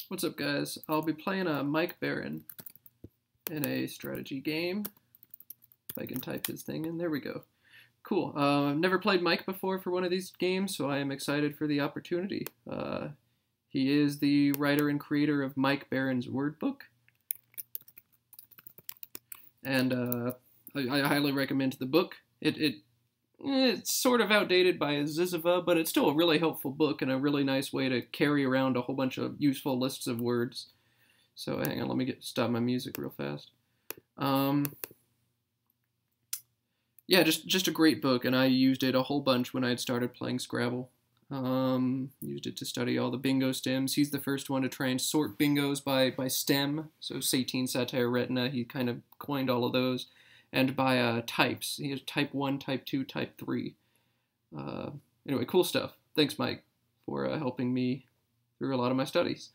What's up, guys? I'll be playing a Mike Barron in a strategy game. If I can type his thing in. There we go. Cool. I've never played Mike before for one of these games, so I am excited for the opportunity. He is the writer and creator of Mike Barron's Wordbook. And I highly recommend the book. It's sort of outdated by Ziziva, but it's still a really helpful book and a really nice way to carry around a whole bunch of useful lists of words. So hang on, let me stop my music real fast. Yeah, just a great book, and I used it a whole bunch when I had started playing Scrabble. Used it to study all the bingo stems. He's the first one to try and sort bingos by stem, so Satine, Satire, Retina. He kind of coined all of those. And by types. He has type 1, type 2, type 3. Anyway, cool stuff. Thanks, Mike, for helping me through a lot of my studies.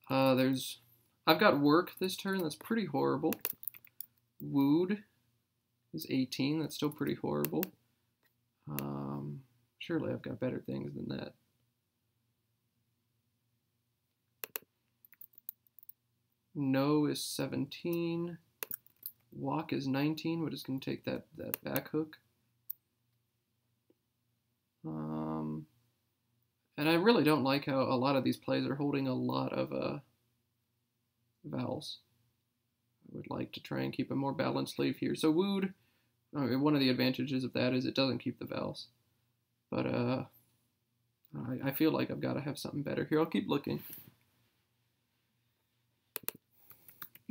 I've got work this turn. That's pretty horrible. Wooed is 18. That's still pretty horrible. Surely I've got better things than that. No is 17. Walk is 19. We're just going to take that back hook. And I really don't like how a lot of these plays are holding a lot of vowels. I would like to try and keep a more balanced sleeve here. So wooed, one of the advantages of that is it doesn't keep the vowels. But I feel like I've got to have something better here. I'll keep looking.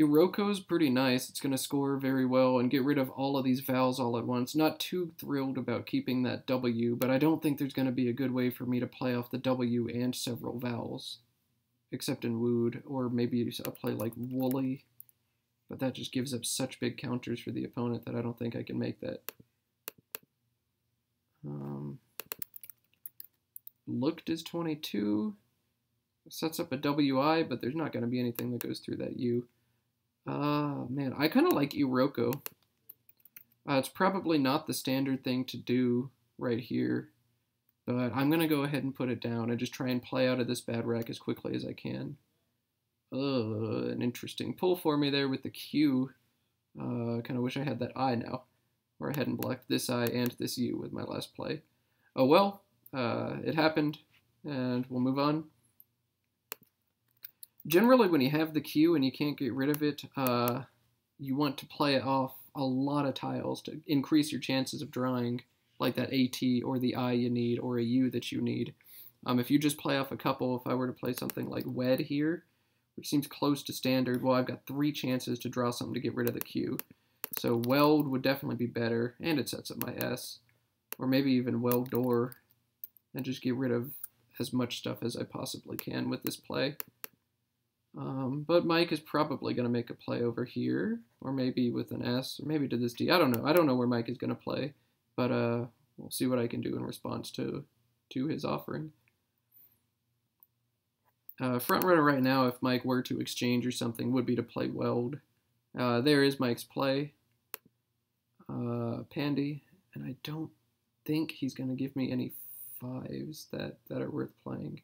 Iroko's pretty nice. It's going to score very well and get rid of all of these vowels all at once. Not too thrilled about keeping that W, but I don't think there's going to be a good way for me to play off the W and several vowels, except in Wooed, or maybe a play like Woolly, but that just gives up such big counters for the opponent that I don't think I can make that. Looked is 22. Sets up a WI, but there's not going to be anything that goes through that U. Man, I kind of like Iroko. It's probably not the standard thing to do right here, but I'm going to go ahead and put it down and just try and play out of this bad rack as quickly as I can. An interesting pull for me there with the Q. Kind of wish I had that I now, or I hadn't blocked this I and this U with my last play. Oh well, it happened, and we'll move on. Generally, when you have the Q and you can't get rid of it, you want to play off a lot of tiles to increase your chances of drawing, like that AT or the I you need or a U that you need. If you just play off a couple, if I were to play something like Wed here, which seems close to standard, well, I've got 3 chances to draw something to get rid of the Q. So Weld would definitely be better, and it sets up my S. Or maybe even Weld Door, and just get rid of as much stuff as I possibly can with this play. But Mike is probably going to make a play over here, or maybe with an S, or maybe to this D. I don't know. I don't know where Mike is going to play, but we'll see what I can do in response to his offering. Front runner right now, if Mike were to exchange or something, would be to play Weld. There is Mike's play. Pandy, and I don't think he's going to give me any 5s that are worth playing.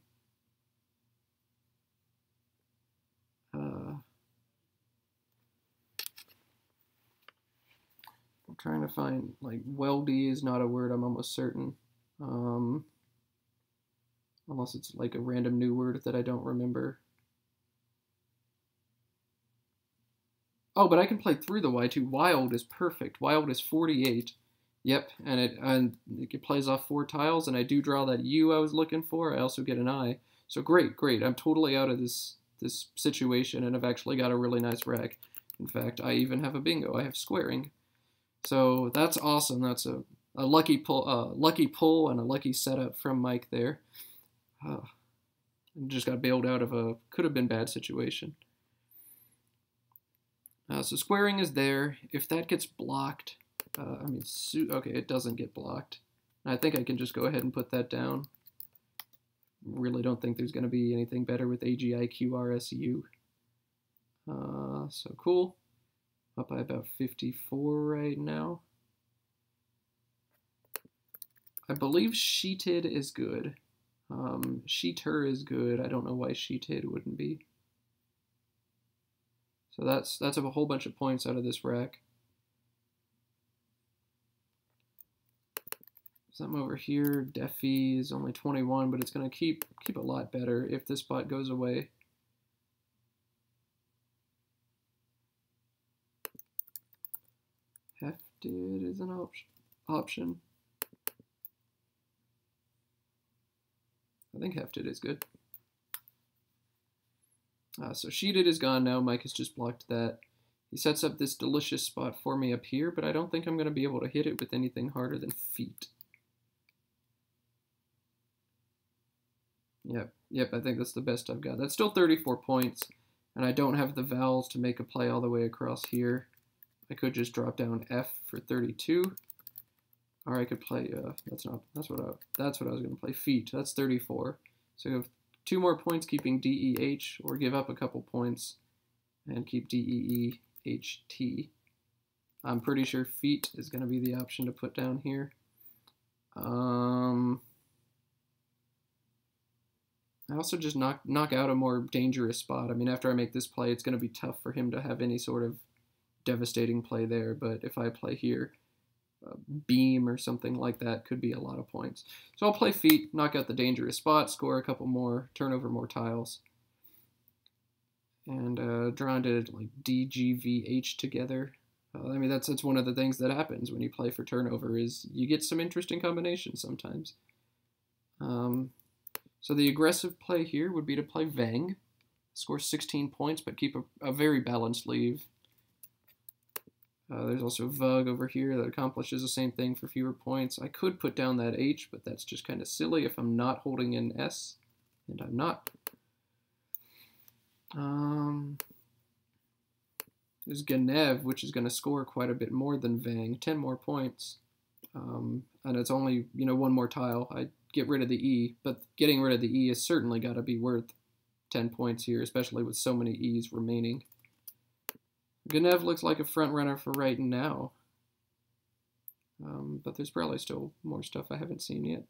I'm trying to find, like, weldy is not a word, I'm almost certain. Unless it's like a random new word that I don't remember. Oh, but I can play through the Y too. Wild is perfect. Wild is 48. Yep, and it plays off 4 tiles, and I do draw that U I was looking for. I also get an I. So great. I'm totally out of this situation, and I've actually got a really nice rack. In fact, I even have a bingo. I have squaring. So that's awesome. That's a lucky pull and a lucky setup from Mike there. Just got bailed out of a could have been bad situation. So squaring is there. If that gets blocked, okay, it doesn't get blocked. I think I can just go ahead and put that down. Really don't think there's going to be anything better with AGIQRSU. So cool. Up by about 54 right now. I believe sheeted is good. Sheeter is good. I don't know why sheeted wouldn't be. So that's a whole bunch of points out of this rack. Something over here, Deafy is only 21, but it's going to keep a lot better if this spot goes away. Hefted is an option. I think Hefted is good. So Sheeted is gone now. Mike has just blocked that. He sets up this delicious spot for me up here, but I don't think I'm going to be able to hit it with anything harder than feet. Yep, I think that's the best I've got. That's still 34 points, and I don't have the vowels to make a play all the way across here. I could just drop down F for 32, or I could play. That's what I was going to play. Feet. That's 34. So you have 2 more points keeping D E H, or give up a couple points and keep D E E H T. I'm pretty sure feet is going to be the option to put down here. I also just knock out a more dangerous spot. I mean, after I make this play, it's going to be tough for him to have any sort of devastating play there. But if I play here, beam or something like that could be a lot of points. So I'll play feet, knock out the dangerous spot, score a couple more, turn over more tiles. And draw into like D, G, V, H together. I mean, that's one of the things that happens when you play for turnover is you get some interesting combinations sometimes. So the aggressive play here would be to play Vang, score 16 points, but keep a very balanced leave. There's also Vug over here that accomplishes the same thing for fewer points. I could put down that H, but that's just kind of silly if I'm not holding in S, and I'm not. There's Genev, which is going to score quite a bit more than Vang, 10 more points. And it's only, 1 more tile. I get rid of the E, but getting rid of the E has certainly got to be worth 10 points here, especially with so many E's remaining. Genev looks like a front runner for right now, but there's probably still more stuff I haven't seen yet.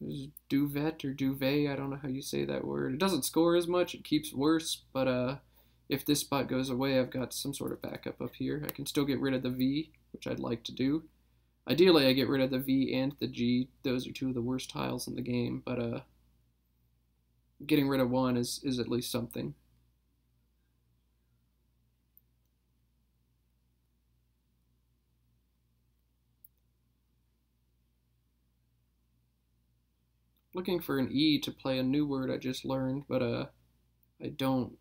There's Duvet or Duvet, I don't know how you say that word. It doesn't score as much, it keeps worse, but if this spot goes away, I've got some sort of backup up here. I can still get rid of the V, which I'd like to do. Ideally, I get rid of the V and the G. Those are 2 of the worst tiles in the game, but getting rid of one is at least something. Looking for an E to play a new word I just learned, but I don't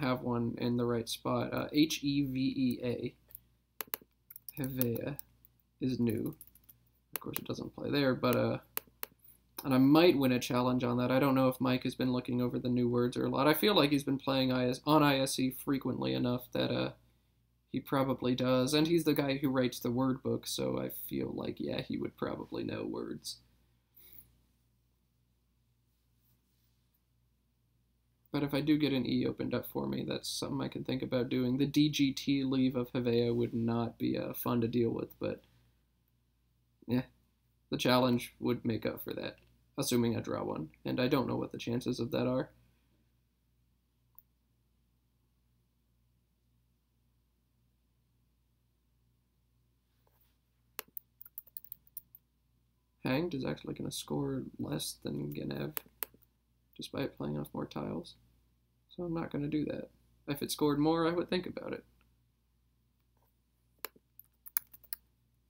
have one in the right spot. Hevea. Hevea is new. Of course, it doesn't play there, but and I might win a challenge on that. I don't know if Mike has been looking over the new words or a lot. I feel like he's been playing on ISE frequently enough that he probably does, and he's the guy who writes the word book, so I feel like, yeah, he would probably know words. But if I do get an E opened up for me, that's something I can think about doing. The DGT leave of Hevea would not be fun to deal with, but yeah, the challenge would make up for that, assuming I draw one. And I don't know what the chances of that are. Hanged is actually going to score less than Genev, despite playing off more tiles. So I'm not going to do that. If it scored more, I would think about it.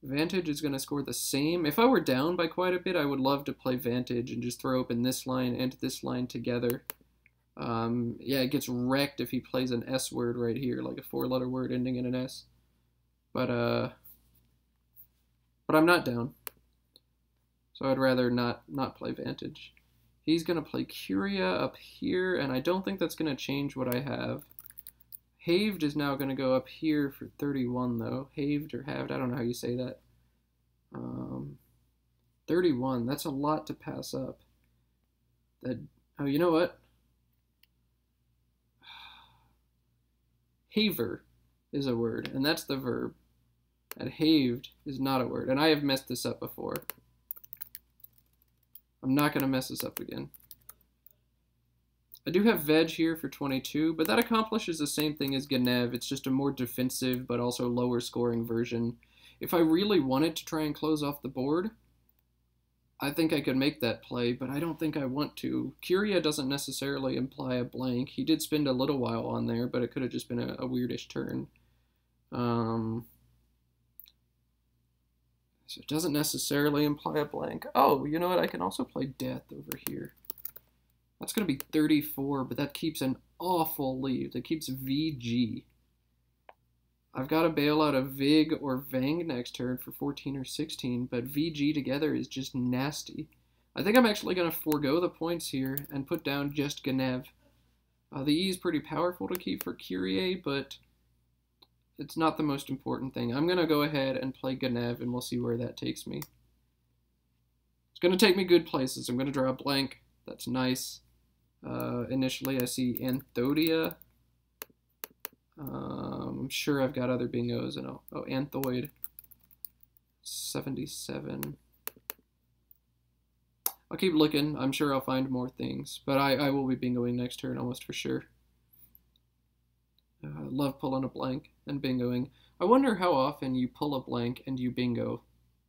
Vantage is going to score the same. If I were down by quite a bit, I would love to play Vantage and just throw open this line and this line together. Yeah, it gets wrecked if he plays an S word right here, like a 4-letter word ending in an S. But I'm not down. So I'd rather not play Vantage. He's going to play Curia up here, and I don't think that's going to change what I have. Haved is now going to go up here for 31, though. Haved or halved, I don't know how you say that. 31, that's a lot to pass up. Oh, you know what? Haver is a word, and that's the verb. And haved is not a word. And I have messed this up before. I'm not going to mess this up again. I do have veg here for 22, but that accomplishes the same thing as Genev. It's just a more defensive, but also lower scoring version. If I really wanted to try and close off the board, I think I could make that play, but I don't think I want to. Curia doesn't necessarily imply a blank. He did spend a little while on there, but it could have just been a weirdish turn. So it doesn't necessarily imply a blank. Oh, you know what? I can also play death over here. That's going to be 34, but that keeps an awful lead. That keeps VG. I've got to bail out a Vig or Vang next turn for 14 or 16, but VG together is just nasty. I think I'm actually going to forego the points here and put down just Genev. The E is pretty powerful to keep for Curie, but it's not the most important thing. I'm going to go ahead and play Genev, and we'll see where that takes me. It's going to take me good places. I'm going to draw a blank. That's nice. Initially, I see Anthodia. I'm sure I've got other bingos. And oh, Anthoid. 77. I'll keep looking. I'm sure I'll find more things. But I will be bingoing next turn almost for sure. I love pulling a blank and bingoing. I wonder how often you pull a blank and you bingo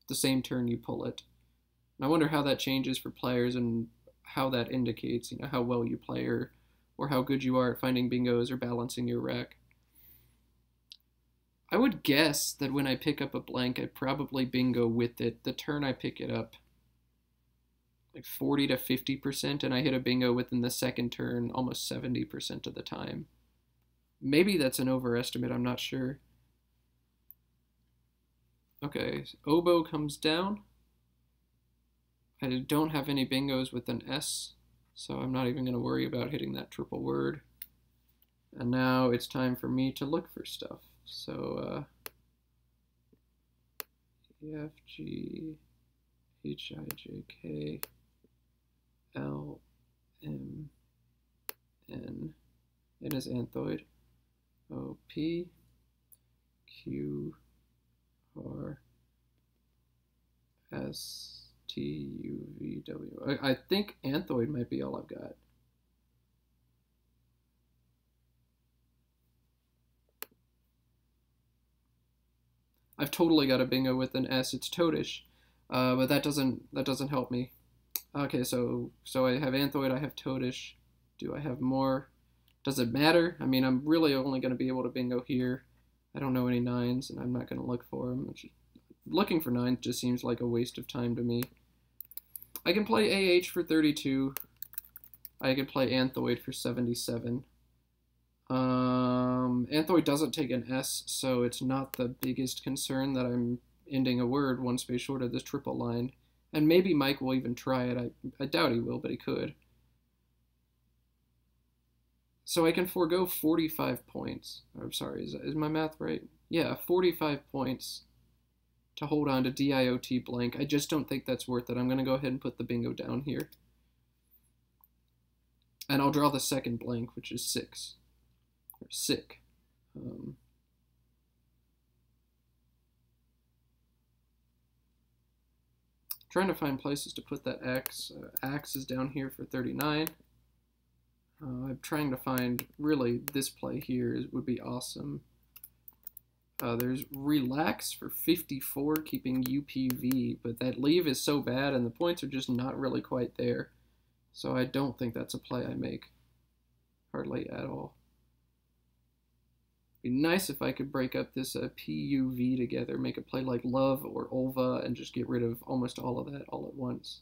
the same turn you pull it. And I wonder how that changes for players and how that indicates, you know, how well you play or how good you are at finding bingos or balancing your rack. I would guess that when I pick up a blank, I probably bingo with it. The turn I pick it up, like 40 to 50%, and I hit a bingo within the second turn almost 70% of the time. Maybe that's an overestimate, I'm not sure. Okay, so oboe comes down. I don't have any bingos with an S, so I'm not even going to worry about hitting that triple word. And now it's time for me to look for stuff. So, E, F, G, H, I, J, K, L, M, N. It is Anthoid. O, P, Q, R, S, T, U, V, W. I think Anthoid might be all I've got. I've totally got a bingo with an S. It's toadish, but that doesn't help me. Okay, so I have Anthoid. I have toadish. Do I have more? Does it matter? I mean, I'm really only going to be able to bingo here. I don't know any nines, and I'm not going to look for them. Looking for nines just seems like a waste of time to me. I can play AH for 32. I can play Anthoid for 77. Anthoid doesn't take an S, so it's not the biggest concern that I'm ending a word one space short of this triple line. And maybe Mike will even try it. I doubt he will, but he could. So I can forego 45 points. I'm sorry, is my math right? Yeah, 45 points to hold on to DIOT blank. I just don't think that's worth it. I'm going to go ahead and put the bingo down here. And I'll draw the second blank, which is 6. Or sick. Trying to find places to put that X. Axe is down here for 39. I'm trying to find, really, this play here would be awesome. There's Relax for 54, keeping UPV, but that leave is so bad and the points are just not really quite there. So I don't think that's a play I make. Hardly at all. It'd be nice if I could break up this PUV together, make a play like Love or Ulva, and just get rid of almost all of that all at once.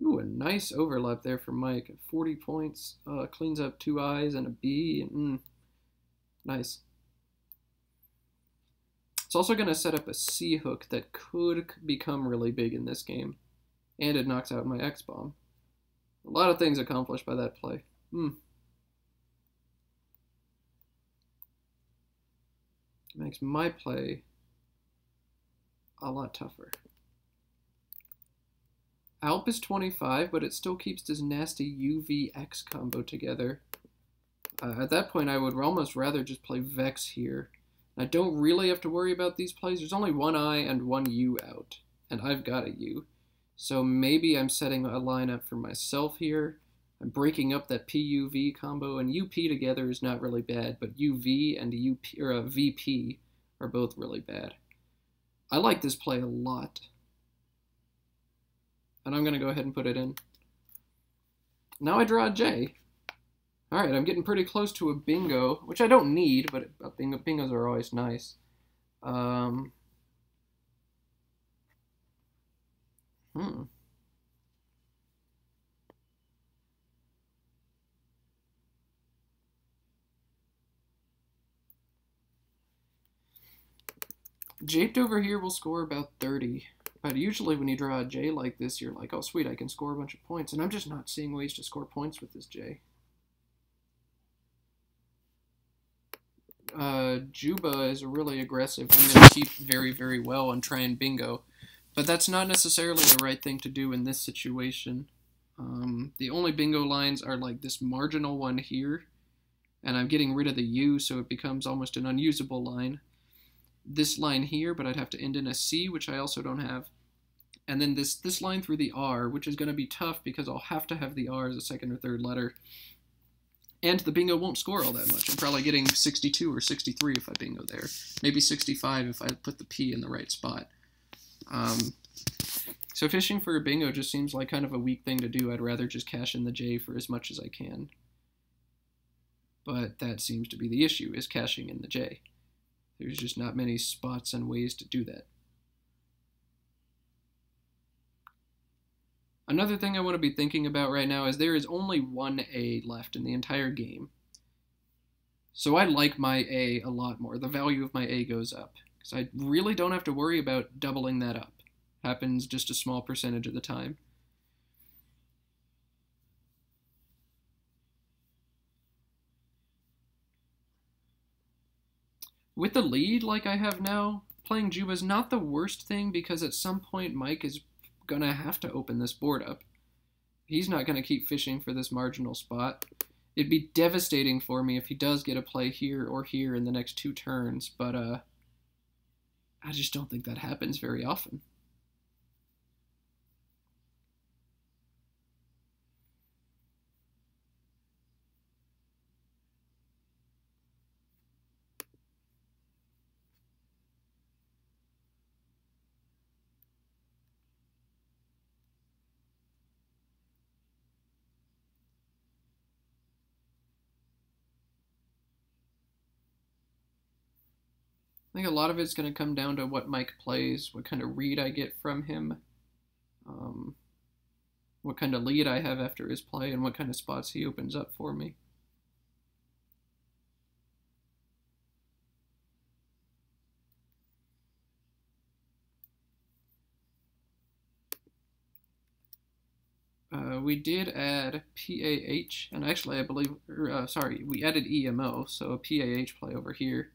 Ooh, a nice overlap there for Mike. 40 points, cleans up 2 I's and a B. Nice. It's also going to set up a C hook that could become really big in this game. And it knocks out my X-bomb. A lot of things accomplished by that play. Makes my play a lot tougher. Alp is 25, but it still keeps this nasty UVX combo together. At that point, I would almost rather just play Vex here. I don't really have to worry about these plays. There's only one I and one U out, and I've got a U. So maybe I'm setting a lineup for myself here. I'm breaking up that PUV combo, and UP together is not really bad, but UV and UP or VP are both really bad. I like this play a lot. And I'm going to go ahead and put it in. Now I draw a J. Alright, I'm getting pretty close to a bingo, which I don't need, but bingos are always nice. Japed over here will score about 30. But usually when you draw a J like this, you're like, oh sweet, I can score a bunch of points. And I'm just not seeing ways to score points with this J. Juba is really aggressive. I'm going to keep very, very well and try and bingo. But that's not necessarily the right thing to do in this situation. The only bingo lines are like this marginal one here. And I'm getting rid of the U, so it becomes almost an unusable line. This line here, but I'd have to end in a C, which I also don't have. And then this line through the R, which is going to be tough because I'll have to have the R as a second or third letter. And the bingo won't score all that much. I'm probably getting 62 or 63 if I bingo there. Maybe 65 if I put the P in the right spot. So fishing for a bingo just seems like kind of a weak thing to do. I'd rather just cash in the J for as much as I can. But that seems to be the issue, is cashing in the J. There's just not many spots and ways to do that. Another thing I want to be thinking about right now is there is only one A left in the entire game. So I like my A a lot more. The value of my A goes up. Because I really don't have to worry about doubling that up. Happens just a small percentage of the time. With the lead like I have now, playing Juba is not the worst thing because at some point Mike is going to have to open this board up. He's not going to keep fishing for this marginal spot. It'd be devastating for me if he does get a play here or here in the next 2 turns, but I just don't think that happens very often. I think a lot of it's going to come down to what Mike plays, what kind of read I get from him, what kind of lead I have after his play, and what kind of spots he opens up for me. We did add PAH, and actually I believe, we added EMO, so a PAH play over here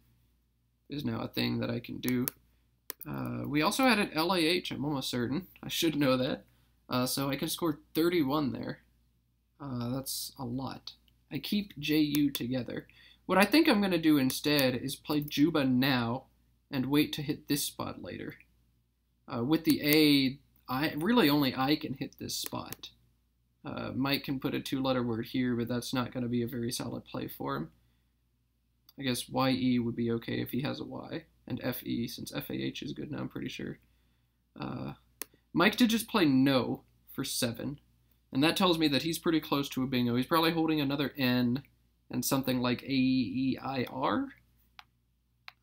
is now a thing that I can do. We also added LAH, I'm almost certain. I should know that. So I can score 31 there. That's a lot. I keep JU together. What I think I'm going to do instead is play Juba now and wait to hit this spot later. With the A, really only I can hit this spot. Mike can put a 2-letter word here, but that's not going to be a very solid play for him. I guess YE would be okay if he has a Y, and FE, since FAH is good now, I'm pretty sure. Mike did just play no for 7, and that tells me that he's pretty close to a bingo. He's probably holding another N and something like AEIR,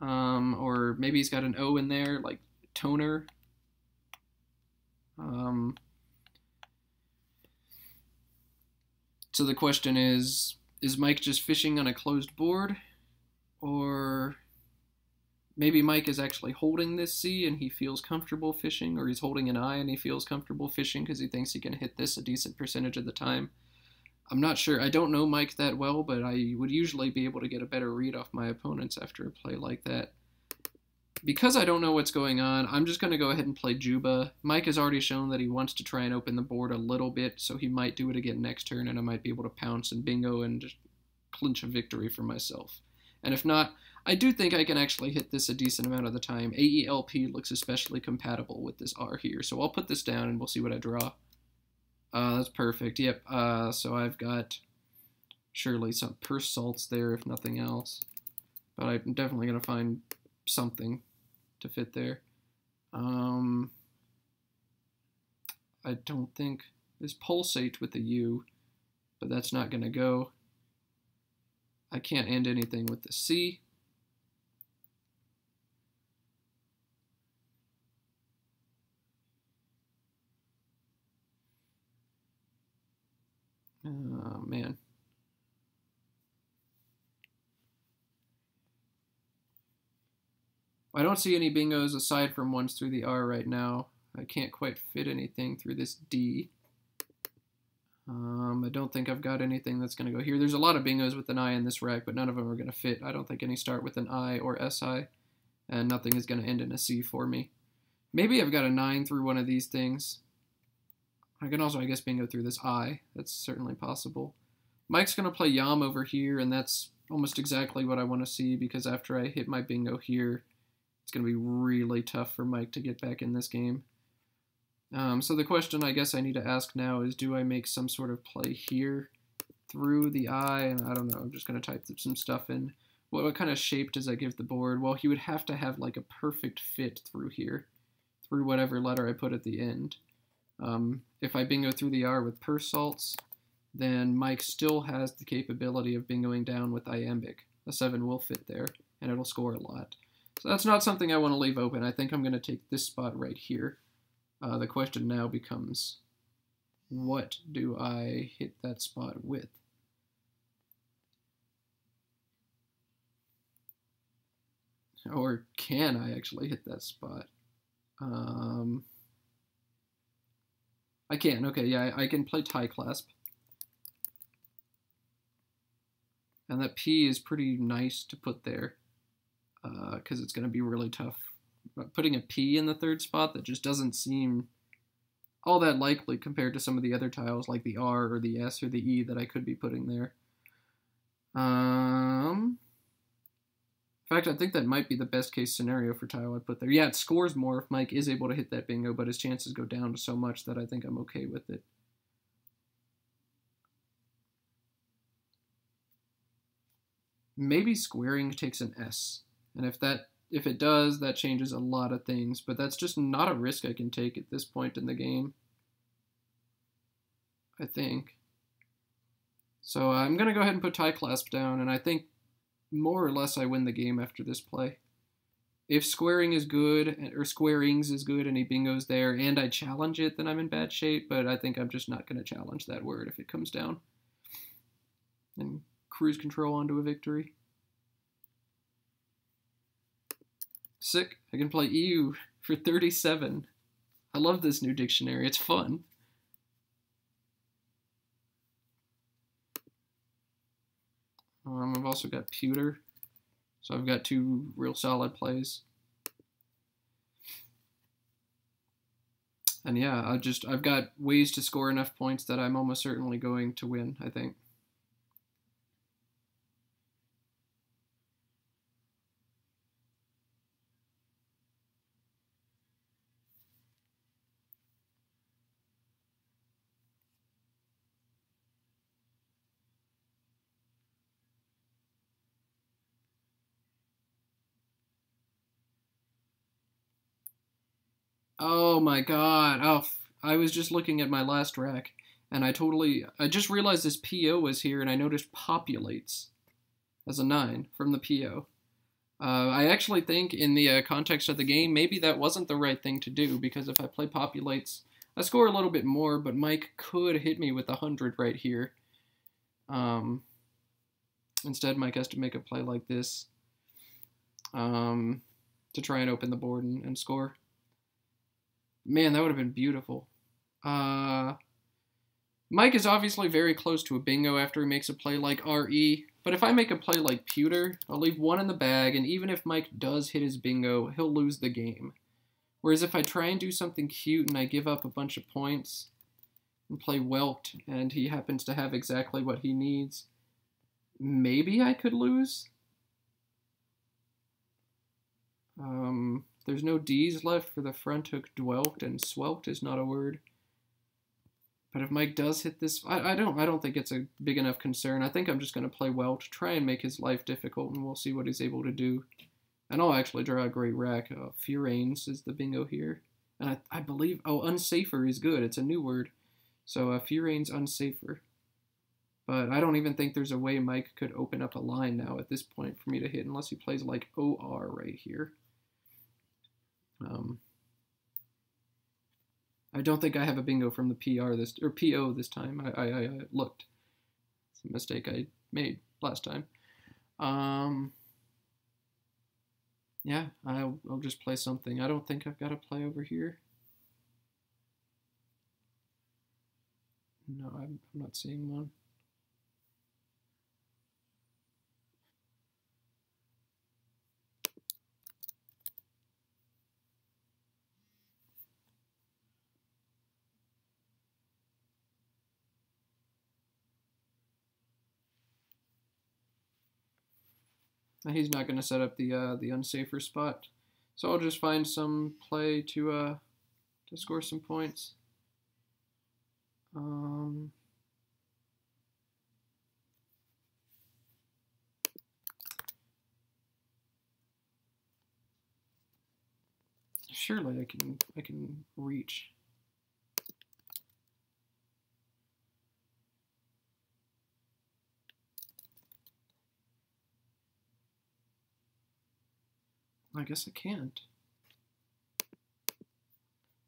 or maybe he's got an O in there, like toner. So the question is Mike just fishing on a closed board? Or maybe Mike is actually holding this C and he feels comfortable fishing, or he's holding an I and he feels comfortable fishing because he thinks he can hit this a decent percentage of the time. I'm not sure. I don't know Mike that well, but I would usually be able to get a better read off my opponents after a play like that. because I don't know what's going on, I'm just going to go ahead and play Juba. Mike has already shown that he wants to try and open the board a little bit, so he might do it again next turn, and I might be able to pounce and bingo and just clinch a victory for myself. And if not, I do think I can actually hit this a decent amount of the time. AELP looks especially compatible with this R here, so I'll put this down and we'll see what I draw. That's perfect. Yep. So I've got surely some purse salts there, if nothing else. But I'm definitely going to find something to fit there. I don't think there's pulsate with the U, but that's not going to go. I can't end anything with the C. Oh, man. I don't see any bingos aside from ones through the R right now. I can't quite fit anything through this D. I don't think I've got anything that's going to go here. There's a lot of bingos with an I in this rack, but none of them are going to fit. I don't think any start with an I or SI, and nothing is going to end in a C for me. Maybe I've got a 9 through one of these things. I can also, I guess, bingo through this I. That's certainly possible. Mike's going to play Yam over here, and that's almost exactly what I want to see, because after I hit my bingo here, it's going to be really tough for Mike to get back in this game. So the question I guess I need to ask now is, do I make some sort of play here through the I? And I don't know, I'm just going to type some stuff in. What kind of shape does that give the board? Well, he would have to have like a perfect fit through here, through whatever letter I put at the end. If I bingo through the R with purse salts, then Mike still has the capability of bingoing down with iambic. A 7 will fit there, and it'll score a lot. So that's not something I want to leave open. I think I'm going to take this spot right here. The question now becomes, what do I hit that spot with? Or can I actually hit that spot? I can. Okay, yeah, I can play tie clasp. And that P is pretty nice to put there, because it's going to be really tough. Putting a P in the third spot, that just doesn't seem all that likely compared to some of the other tiles like the R or the S or the E that I could be putting there. In fact, I think that might be the best case scenario for tile I put there. Yeah, it scores more if Mike is able to hit that bingo, but his chances go down to so much that I think I'm okay with it. Maybe squaring takes an S, and if it does, that changes a lot of things, but that's just not a risk I can take at this point in the game, I think. So I'm going to go ahead and put tie clasp down, and I think more or less I win the game after this play. If squaring is good, or squarings is good, and he bingos there, and I challenge it, then I'm in bad shape, but I think I'm just not going to challenge that word if it comes down. And cruise control onto a victory. Sick. I can play EU for 37. I love this new dictionary. It's fun. I've also got pewter, so I've got 2 real solid plays. And yeah, I've got ways to score enough points that I'm almost certainly going to win, I think. Oh my god. Oh, I was just looking at my last rack, and I just realized this PO was here, and I noticed populates as a 9 from the PO. I actually think in the context of the game, maybe that wasn't the right thing to do, because if I play populates, I score a little bit more, but Mike could hit me with 100 right here. Instead, Mike has to make a play like this to try and open the board and score. Man, that would have been beautiful. Mike is obviously very close to a bingo after he makes a play like RE, but if I make a play like pewter, I'll leave one in the bag, and even if Mike does hit his bingo, he'll lose the game. Whereas if I try and do something cute and I give up a bunch of points and play Whelked, and he happens to have exactly what he needs, maybe I could lose. There's no D's left for the front hook Dwelked, and Swelked is not a word. But if Mike does hit this, I don't think it's a big enough concern. I think I'm just going to play well to try and make his life difficult, and we'll see what he's able to do. And I'll actually draw a great rack. Furains is the bingo here. And I believe, unsafer is good. It's a new word. So Furains unsafer. But I don't even think there's a way Mike could open up a line now at this point for me to hit, unless he plays like OR right here. I don't think I have a bingo from the PO this time. I looked. It's a mistake I made last time. Yeah, I'll just play something. I don't think I've got a play over here. No, I'm not seeing one. He's not going to set up the unsafer spot, so I'll just find some play to score some points. Surely I can reach. I guess I can't.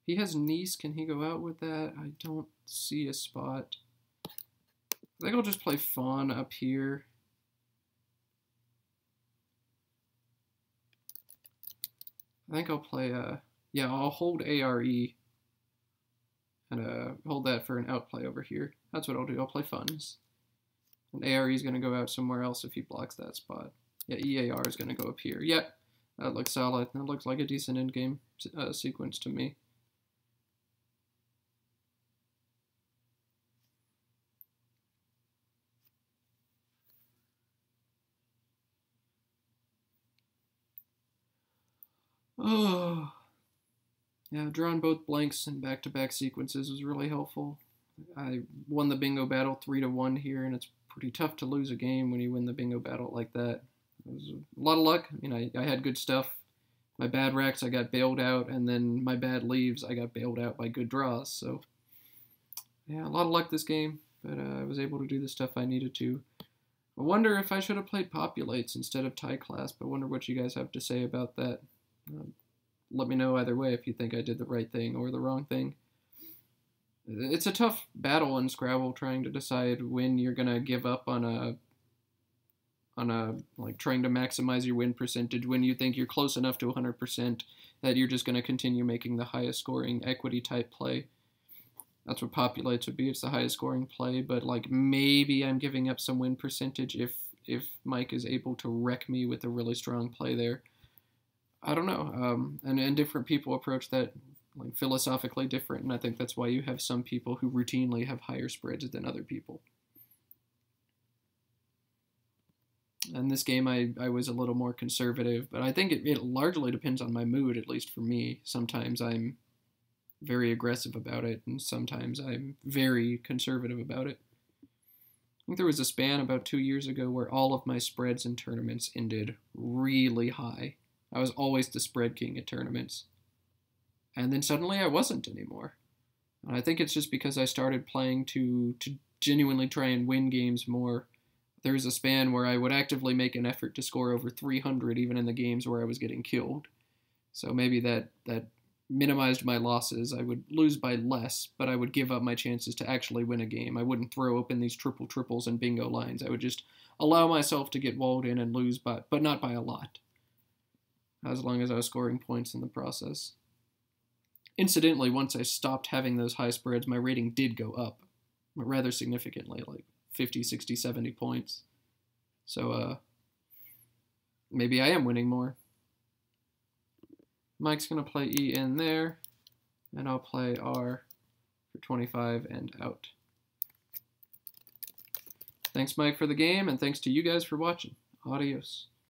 He has Nice. Can he go out with that? I don't see a spot. I think I'll just play Fawn up here. I think I'll play, yeah, I'll hold ARE and hold that for an outplay over here. That's what I'll do. I'll play Funds. And ARE is going to go out somewhere else if he blocks that spot. Yeah, EAR is going to go up here. Yep. Yeah. That looks solid. That looks like a decent endgame sequence to me. Oh, yeah, drawing both blanks in back-to-back sequences was really helpful. I won the bingo battle 3-1 here, and it's pretty tough to lose a game when you win the bingo battle like that. It was a lot of luck. I mean, I had good stuff. My bad racks, I got bailed out, and then my bad leaves, I got bailed out by good draws. So, yeah, a lot of luck this game, but I was able to do the stuff I needed to. I wonder if I should have played Populates instead of Tie Clasp. I wonder what you guys have to say about that. Let me know either way if you think I did the right thing or the wrong thing. It's a tough battle in Scrabble trying to decide when you're going to give up on a like trying to maximize your win percentage when you think you're close enough to 100% that you're just going to continue making the highest scoring equity type play. That's what Populates would be. It's the highest scoring play, but like maybe I'm giving up some win percentage if Mike is able to wreck me with a really strong play there. I don't know. And different people approach that like philosophically different, and I think that's why you have some people who routinely have higher spreads than other people. And this game, I was a little more conservative, but I think it largely depends on my mood, at least for me. Sometimes I'm very aggressive about it, and sometimes I'm very conservative about it. I think there was a span about 2 years ago where all of my spreads in tournaments ended really high. I was always the spread king at tournaments. And then suddenly I wasn't anymore. And I think it's just because I started playing to genuinely try and win games more. There was a span where I would actively make an effort to score over 300 even in the games where I was getting killed. So maybe that minimized my losses. I would lose by less, but I would give up my chances to actually win a game. I wouldn't throw open these triples and bingo lines. I would just allow myself to get walled in and lose, but not by a lot, as long as I was scoring points in the process. Incidentally, once I stopped having those high spreads, my rating did go up. rather significantly, like 50, 60, 70 points. So maybe I am winning more. Mike's going to play E in there, and I'll play R for 25 and out. Thanks, Mike, for the game, and thanks to you guys for watching. Adios.